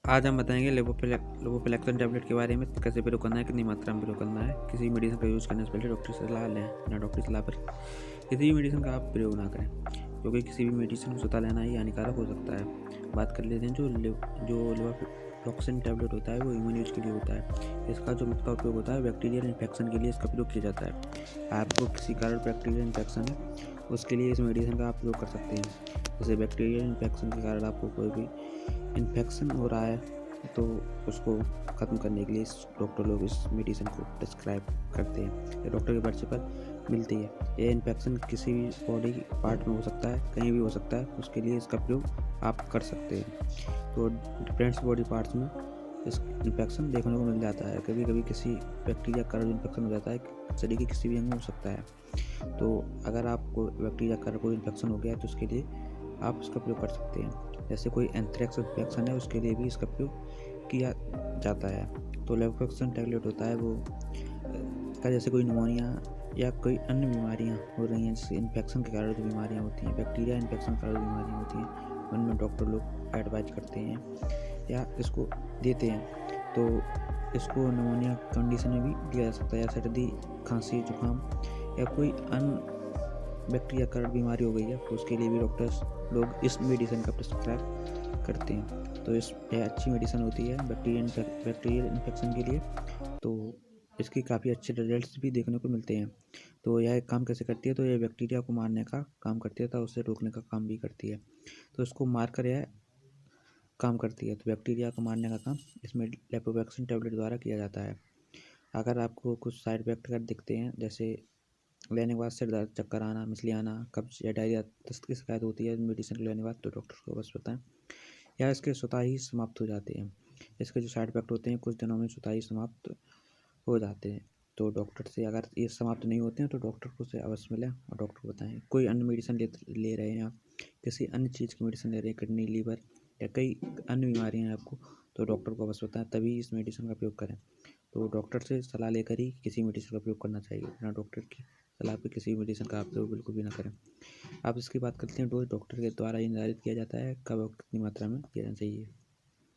आज हम बताएंगे लेवोफ्लेक्सन टैबलेट के बारे में, कैसे प्रयोग करना है, कितनी मात्रा में प्रयोग करना है। किसी मेडिसिन का यूज़ करने से पहले डॉक्टर से सलाह लें। बिना डॉक्टर की सलाह पर किसी भी मेडिसिन का आप प्रयोग ना करें, क्योंकि किसी भी मेडिसिन को स्वतः लेना ही हानिकारक हो सकता है। बात कर लेते हैं जो लेवोफ्लेक्सन टैबलेट होता है वो ह्यूमन यूज के लिए होता है। इसका जो मुख्य उपयोग होता है बैक्टीरियल इन्फेक्शन के लिए इसका प्रयोग किया जाता है। आपको किसी कारण बैक्टीरियल इन्फेक्शन है उसके लिए इस मेडिसिन का आप प्रयोग कर सकते हैं। जैसे बैक्टीरियल इन्फेक्शन के कारण आपको कोई भी इन्फेक्शन हो रहा है तो उसको ख़त्म करने के लिए डॉक्टर लोग इस मेडिसिन को प्रिस्क्राइब करते हैं। ये डॉक्टर के पर्चे पर मिलती है। ये इन्फेक्शन किसी भी बॉडी पार्ट में हो सकता है, कहीं भी हो सकता है, उसके लिए इसका प्रयोग आप कर सकते हैं। तो डिफरेंट बॉडी पार्ट्स में इस इन्फेक्शन देखने को मिल जाता है। कभी कभी किसी बैक्टीरिया का इन्फेक्शन हो जाता है, शरीर के किसी भी अंग में हो सकता है। तो अगर आपको बैक्टीरिया का कोई इन्फेक्शन हो गया है तो उसके लिए आप इसका प्रयोग कर सकते हैं। जैसे कोई एंथ्रेक्स इन्फेक्शन है उसके लिए भी इसका प्रयोग किया जाता है। तो लेवोफ्लेक्सन टैबलेट होता है वो जैसे कोई निमोनिया या कोई अन्य बीमारियां हो रही हैं, जैसे इन्फेक्शन के कारण जो बीमारियां होती हैं, बैक्टीरिया इन्फेक्शन के कारण जो बीमारियां होती हैं, उनमें डॉक्टर लोग एडवाइज करते हैं या इसको देते हैं। तो इसको निमोनिया कंडीशन में भी दिया जा सकता है, या सर्दी खांसी जुकाम या कोई अन्य बैक्टीरिया कारण बीमारी हो गई है तो उसके लिए भी डॉक्टर्स लोग इस मेडिसिन का प्रिस्क्राइब करते हैं। तो यह अच्छी मेडिसिन होती है बैक्टीरियल इन्फेक्शन के लिए। तो इसकी काफ़ी अच्छे रिजल्ट्स भी देखने को मिलते हैं। तो यह काम कैसे करती है, तो यह बैक्टीरिया को मारने का काम करती है, तो उसे रोकने का काम भी करती है। तो इसको मार कर यह काम करती है। तो बैक्टीरिया को मारने का काम इसमें लेवोफ्लेक्सन टैबलेट द्वारा किया जाता है। अगर आपको कुछ साइड इफेक्ट अगर दिखते हैं, जैसे लेने के बाद सिर दर्द, चक्कर आना, मिसली आना, कब्ज या डायरिया, दस्त की शिकायत होती है मेडिसिन लेने के बाद, तो डॉक्टर को बस बताएं, या इसके स्वतः ही समाप्त हो जाते हैं। इसके जो साइड इफेक्ट होते हैं कुछ दिनों में स्वतः ही समाप्त हो जाते हैं। तो डॉक्टर से अगर ये समाप्त नहीं होते हैं तो डॉक्टर को से अवश्य मिलें और डॉक्टर को बताएं। कोई अन्य मेडिसिन ले रहे हैं आप, किसी अन्य चीज़ की मेडिसिन ले रहे हैं, किडनी, लीवर या कई अन्य बीमारियाँ हैं आपको, तो डॉक्टर को अवश्य बताएं, तभी इस मेडिसिन का प्रयोग करें। तो डॉक्टर से सलाह लेकर ही किसी मेडिसिन का प्रयोग करना चाहिए। बिना डॉक्टर की सलाह पे किसी मेडिसिन का आप प्रयोग बिल्कुल भी ना करें। आप इसकी बात करते हैं डोज, डॉक्टर के द्वारा ही निर्धारित किया जाता है कब और कितनी मात्रा में किया जाना चाहिए।